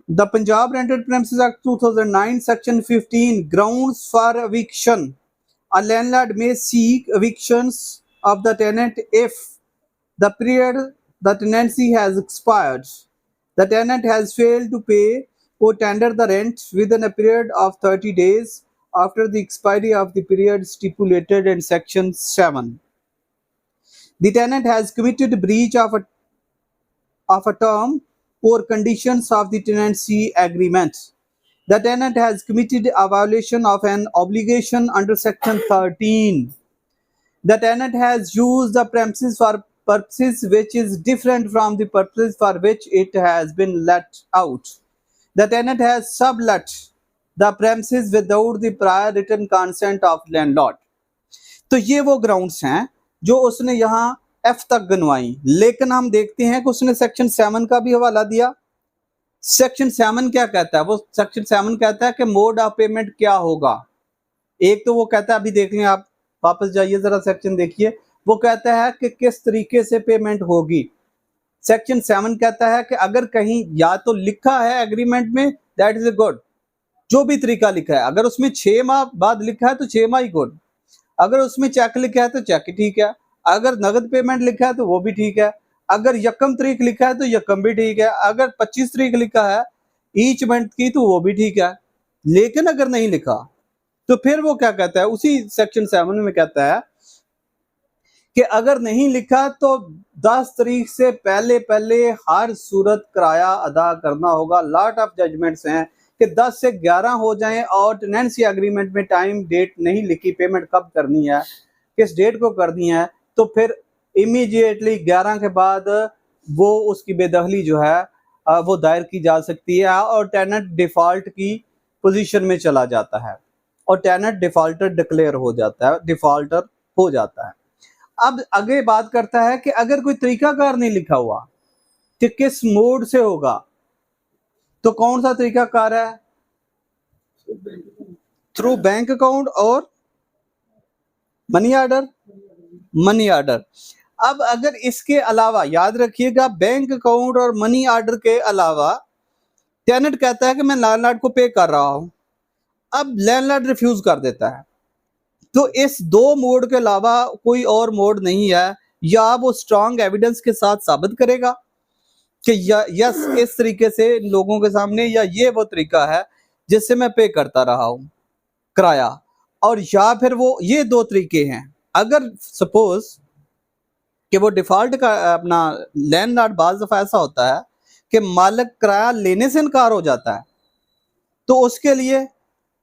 The Punjab Rented Premises Act 2009, Section 15, grounds for eviction. A landlord may seek evictions of the tenant if the period the tenancy has expired, the tenant has failed to pay or tender the rent within a period of 30 days after the expiry of the period stipulated in Section 7. The tenant has committed breach of a term or conditions of the tenancy agreement. The tenant has committed a violation of an obligation under Section 13. The tenant has used the premises for purposes which is different from the purposes for which it has been let out. The tenant has sublet the premises without the prior written consent of landlord. तो ये वो grounds हैं जो उसने यहाँ F तक गिनवाई, लेकिन हम देखते हैं कि उसने सेक्शन 7 का भी हवाला दिया। सेक्शन 7 क्या कहता है? वो सेक्शन 7 कहता है कि मोड ऑफ पेमेंट क्या होगा। एक तो वो कहता है, अभी देख लें आप, वापस जाइए जरा सेक्शन देखिए, वो कहता है कि किस तरीके से पेमेंट होगी। सेक्शन 7 कहता है कि अगर कहीं या तो लिखा है एग्रीमेंट में, दैट इज ए गुड, जो भी तरीका लिखा है। अगर उसमें 6 माह बाद लिखा है तो 6 माह ही गुड, अगर उसमें चेक लिखा है तो चेक ठीक है, अगर नगद पेमेंट लिखा है तो वो भी ठीक है, अगर यकम तारीख लिखा है तो यकम भी ठीक है, अगर 25 तारीख लिखा है ईच मंथ की तो वो भी ठीक है। लेकिन अगर नहीं लिखा तो फिर वो क्या कहता है, उसी सेक्शन 7 में कहता है कि अगर नहीं लिखा तो 10 तारीख से पहले पहले हर सूरत किराया अदा करना होगा। लॉट ऑफ जजमेंट्स हैं कि 10 से 11 हो जाएं और टेनेंसी एग्रीमेंट में टाइम डेट नहीं लिखी, पेमेंट कब करनी है, किस डेट को करनी है, तो फिर इमीडिएटली 11 के बाद वो उसकी बेदखली जो है वो दायर की जा सकती है और टेनेंट डिफॉल्ट की पोजीशन में चला जाता है और टेनेंट डिफॉल्टर डिक्लेयर हो जाता है, डिफॉल्टर हो जाता है। अब आगे बात करता है कि अगर कोई तरीकाकार नहीं लिखा हुआ कि किस मोड से होगा, तो कौन सा तरीकाकार है? थ्रू बैंक अकाउंट और मनी ऑर्डर। Money order. अब अगर इसके अलावा, याद रखिएगा, बैंक अकाउंट और मनी ऑर्डर के अलावा टेनेंट कहता है कि मैं लैंडलॉर्ड को पे कर रहा हूं, अब लैंडलॉर्ड रिफ्यूज कर देता है, तो इस दो मोड के अलावा कोई और मोड नहीं है, या वो स्ट्रांग एविडेंस के साथ साबित करेगा कि यस इस तरीके से लोगों के सामने, या ये वो तरीका है जिससे मैं पे करता रहा हूं किराया, और या फिर वो ये दो तरीके हैं। अगर सपोज कि वो डिफॉल्ट का अपना लैंडलॉर्ड, बाज दफा ऐसा होता है कि मालिक किराया लेने से इनकार हो जाता है, तो उसके लिए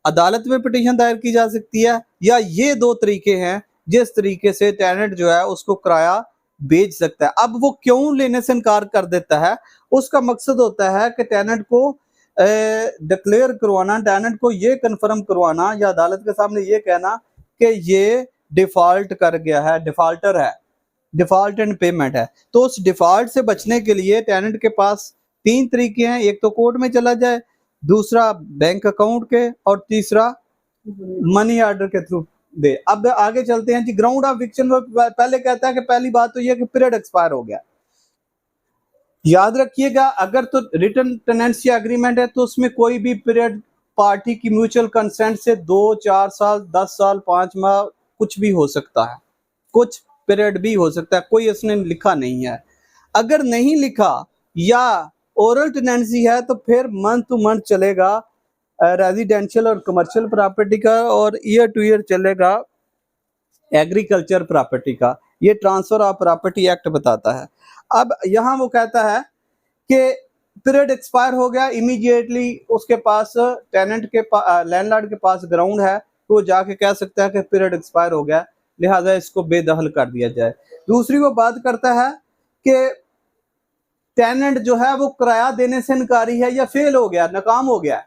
अदालत में पिटीशन दायर की जा सकती है, या ये दो तरीके हैं जिस तरीके से टेनेंट जो है उसको किराया बेच सकता है। अब वो क्यों लेने से इनकार कर देता है? उसका मकसद होता है कि टेनेंट को डिक्लेयर करवाना, टेनेंट को ये कंफर्म करवाना या अदालत के सामने ये कहना कि ये डिफॉल्ट कर गया है, डिफॉल्टर है, डिफॉल्ट एंड पेमेंट है। तो उस डिफॉल्ट से बचने के लिए टेनेंट के पास 3 तरीके हैं, एक तो कोर्ट में चला जाए, दूसरा बैंक अकाउंट के, और तीसरा मनी ऑर्डर के थ्रू दे। अब आगे चलते हैं जी, ग्राउंड ऑफ इविक्शन। पहले कहता है कि पहली बात तो यह कि पीरियड एक्सपायर हो गया। याद रखिएगा, अगर तो रिटर्न टेनेंसी एग्रीमेंट है तो उसमें कोई भी पीरियड पार्टी की म्यूचुअल कंसेंट से 2, 4 साल, 10 साल, 5 माह कुछ भी हो सकता है, कुछ पीरियड भी हो सकता है, कोई इसने लिखा नहीं है। अगर नहीं लिखा या ओरल टेनेंसी है तो फिर मंथ टू मंथ चलेगा रेजिडेंशियल और कमर्शियल प्रॉपर्टी का, और ईयर टू ईयर चलेगा एग्रीकल्चर प्रॉपर्टी का। ये ट्रांसफर ऑफ प्रॉपर्टी एक्ट बताता है। अब यहाँ वो कहता है कि पीरियड एक्सपायर हो गया, इमीडिएटली उसके पास टेनेंट के लैंडलॉर्ड के पास ग्राउंड है, तो वो जाके कह सकता है कि पीरियड एक्सपायर हो गया, लिहाजा इसको बेदखल कर दिया जाए। दूसरी वो बात करता है कि टेनेंट जो है वो किराया देने से इनकारी है या फेल हो गया, नाकाम हो गया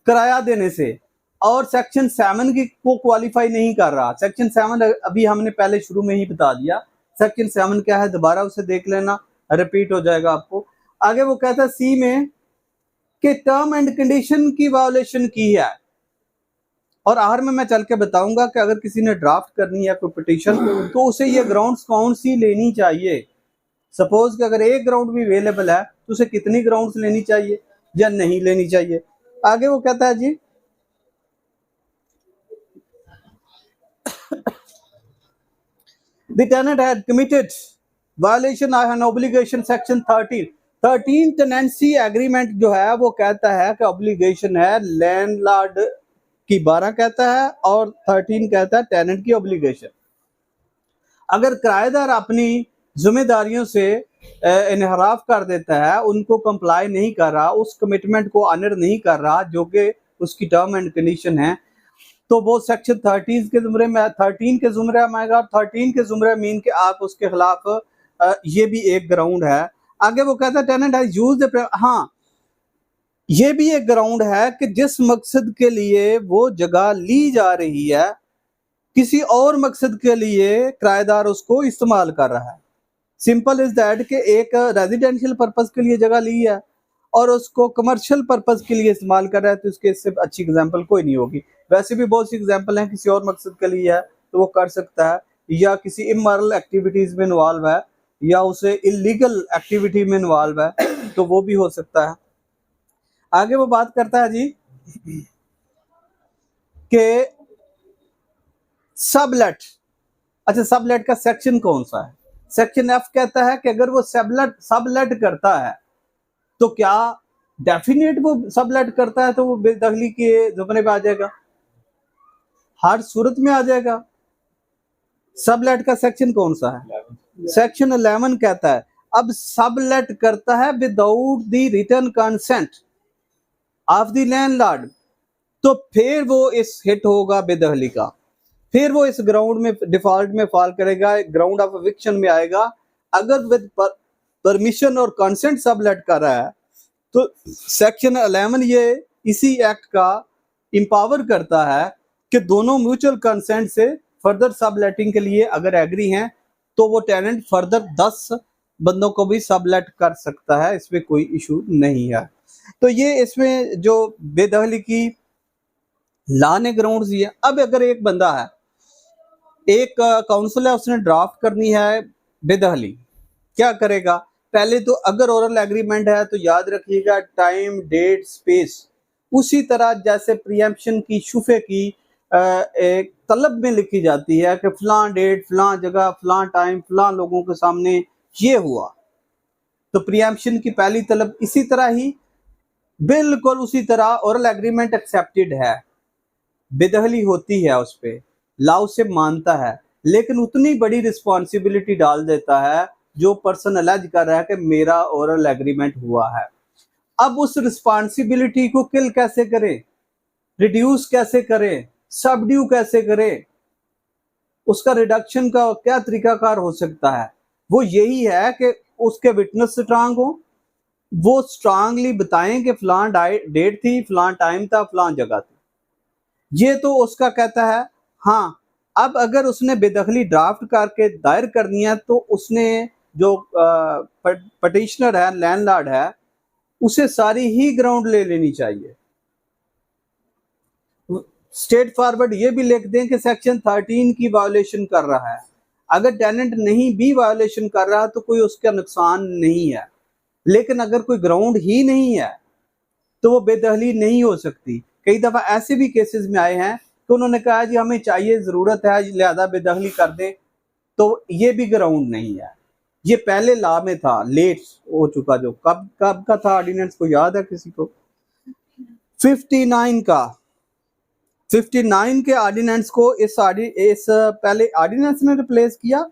किराया देने से, और सेक्शन 7 की को क्वालिफाई नहीं कर रहा। सेक्शन 7 अभी हमने पहले शुरू में ही बता दिया, सेक्शन 7 क्या है, दोबारा उसे देख लेना, रिपीट हो जाएगा आपको। आगे वो कहता है सी में कि टर्म एंड कंडीशन की वायोलेशन की है, और आखिर में मैं चल के बताऊंगा कि अगर किसी ने ड्राफ्ट करनी है कोई पिटीशन तो उसे ये ग्राउंड्स कौन सी लेनी चाहिए। सपोज कि अगर एक ग्राउंड भी अवेलेबल है तो उसे कितनी ग्राउंड्स लेनी चाहिए या नहीं लेनी चाहिए। आगे वो कहता है जी the tenant had committed violation of an obligation section 13 tenancy agreement जो है वो कहता है कि ऑब्लिगेशन है लैंडलॉर्ड की 12 कहता है और 13 कहता है टेनेंट की ऑब्लिगेशन। अगर किराएदार अपनी जिम्मेदारियों से इनहराफ कर देता है, उनको कंप्लाई नहीं कर रहा, उस कमिटमेंट को ऑनर नहीं कर रहा जो कि उसकी टर्म एंड कंडीशन है, तो वो सेक्शन 13 के जुमरे में 13 के जुमरे में आएगा। 13 के जुमरे मीन के आप उसके खिलाफ ये भी एक ग्राउंड है। आगे वो कहता है टेनेंट हैज यूज्ड हाँ ये भी एक ग्राउंड है कि जिस मकसद के लिए वो जगह ली जा रही है किसी और मकसद के लिए किराएदार उसको इस्तेमाल कर रहा है। सिंपल इज दैट कि एक रेजिडेंशियल पर्पस के लिए जगह ली है और उसको कमर्शियल पर्पस के लिए इस्तेमाल कर रहा है, तो इसके इससे अच्छी एग्जांपल कोई नहीं होगी। वैसे भी बहुत सी एग्जांपल हैं, किसी और मकसद के लिए है तो वो कर सकता है, या किसी इमोरल एक्टिविटीज में इन्वॉल्व है या उसे इलीगल एक्टिविटी में इन्वॉल्व है तो वो भी हो सकता है। आगे वो बात करता है जी कि सबलेट। अच्छा, सबलेट का सेक्शन कौन सा है? सेक्शन एफ कहता है कि अगर वो सबलेट करता है तो क्या डेफिनेट वो सबलेट करता है तो वो बेदखली के जुमरे में आ जाएगा, हर सूरत में आ जाएगा। सबलेट का सेक्शन कौन सा है? सेक्शन 11 कहता है अब सबलेट करता है without the written consent of the landlord, तो फिर वो इस हिट होगा बेदखली का, फिर वो इस ग्राउंड में डिफॉल्ट में फॉल करेगा, ग्राउंड ऑफ एविक्शन में आएगा। अगर विद परमिशन और कंसेंट सबलेट कर रहा है तो सेक्शन 11 ये इसी एक्ट का इंपावर करता है कि दोनों म्यूचुअल कंसेंट से फर्दर सबलेटिंग के लिए अगर एग्री हैं तो वो टेनेंट फर्दर 10 बंदों को भी सबलेट कर सकता है, इसमें कोई इशू नहीं है। तो ये इसमें जो बेदखली की लॉ ने ग्राउंड्स दिए। अब अगर एक बंदा है, एक काउंसिल है, उसने ड्राफ्ट करनी है बेदखली, क्या करेगा? पहले तो अगर ओरल एग्रीमेंट है तो याद रखिएगा टाइम डेट स्पेस उसी तरह जैसे प्रीएम्पशन की शुफे की एक तलब में लिखी जाती है कि फलां डेट फलां जगह फलां टाइम फलां लोगों के सामने ये हुआ, तो प्रीएम्पशन की पहली तलब इसी तरह ही बिल्कुल उसी तरह ओरल एग्रीमेंट एक्सेप्टेड है, बेदखली होती है उस पर, लॉ से मानता है, लेकिन उतनी बड़ी रिस्पॉन्सिबिलिटी डाल देता है जो पर्सन अलेज कर रहा है कि मेरा ओरल एग्रीमेंट हुआ है। अब उस रिस्पॉन्सिबिलिटी को किल कैसे करें, रिड्यूस कैसे करें, सबड्यू कैसे करें, उसका रिडक्शन का क्या तरीकाकार हो सकता है? वो यही है कि उसके विटनेस स्ट्रांग हो, वो स्ट्रांगली बताएं कि फलां डेट थी, फलां टाइम था, फलां जगह थी। ये तो उसका कहता है। हाँ, अब अगर उसने बेदखली ड्राफ्ट करके दायर करनी है तो उसने जो पटिशनर है, लैंडलॉर्ड है, उसे सारी ही ग्राउंड ले लेनी चाहिए। स्ट्रेट फॉरवर्ड ये भी लिख दें कि सेक्शन 13 की वायोलेशन कर रहा है। अगर टेनेंट नहीं भी वायोलेशन कर रहा तो कोई उसका नुकसान नहीं है, लेकिन अगर कोई ग्राउंड ही नहीं है तो वो बेदखली नहीं हो सकती। कई दफा ऐसे भी केसेस में आए हैं तो उन्होंने कहा जी हमें चाहिए, जरूरत है, लिहाजा बेदखली कर दें, तो ये भी ग्राउंड नहीं है। ये पहले लॉ में था, लेट हो चुका, जो कब कब का था ऑर्डिनेंस को याद है किसी को? 59 का, 59 के ऑर्डिनेंस को इस पहले ऑर्डिनेंस ने रिप्लेस किया।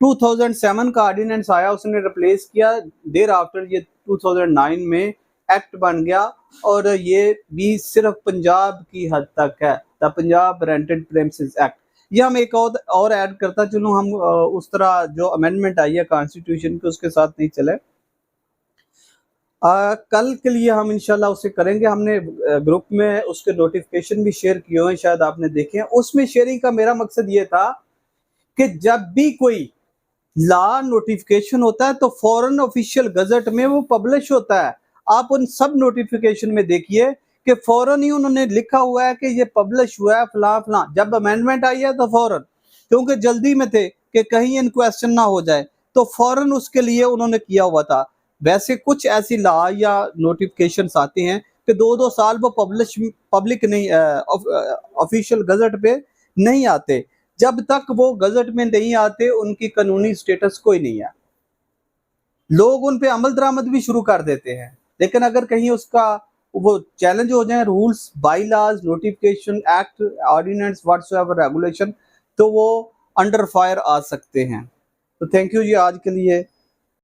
2007 का ऑर्डिनेंस आया, उसने रिप्लेस किया। देर आफ्टर ये 2009 में एक्ट बन गया और ये भी सिर्फ पंजाब की हद तक है, the Punjab rented premises act. ये हम एक और ऐड करता चलूँ, हम उस तरह जो अमेंडमेंट आई है कॉन्स्टिट्यूशन के उसके साथ नहीं चले। कल के लिए हम इंशाल्लाह उसे करेंगे। हमने ग्रुप में उसके नोटिफिकेशन भी शेयर किए हैं, शायद आपने देखे हैं। उसमें शेयरिंग का मेरा मकसद ये था कि जब भी कोई लॉ नोटिफिकेशन होता है तो फॉरेन ऑफिशियल गजट में वो पब्लिश होता है। आप उन सब नोटिफिकेशन में देखिए कि फौरन ही उन्होंने लिखा हुआ है कि ये पब्लिश हुआ है फलां फलां। जब अमेंडमेंट आई है तो फौरन, क्योंकि जल्दी में थे कि कहीं इन क्वेश्चन ना हो जाए, तो फौरन उसके लिए उन्होंने किया हुआ था। वैसे कुछ ऐसी लॉ या नोटिफिकेशंस आते हैं कि 2-2 साल वो पब्लिक नहीं ऑफिशियल गजट पे नहीं आते। जब तक वो गजट में नहीं आते उनकी कानूनी स्टेटस कोई नहीं है। लोग उन पे अमल दरामद भी शुरू कर देते हैं, लेकिन अगर कहीं उसका वो चैलेंज हो जाए rules, bylaws, notification, act, ordinance, whatsoever regulation, तो वो अंडर फायर आ सकते हैं। तो थैंक यू जी आज के लिए।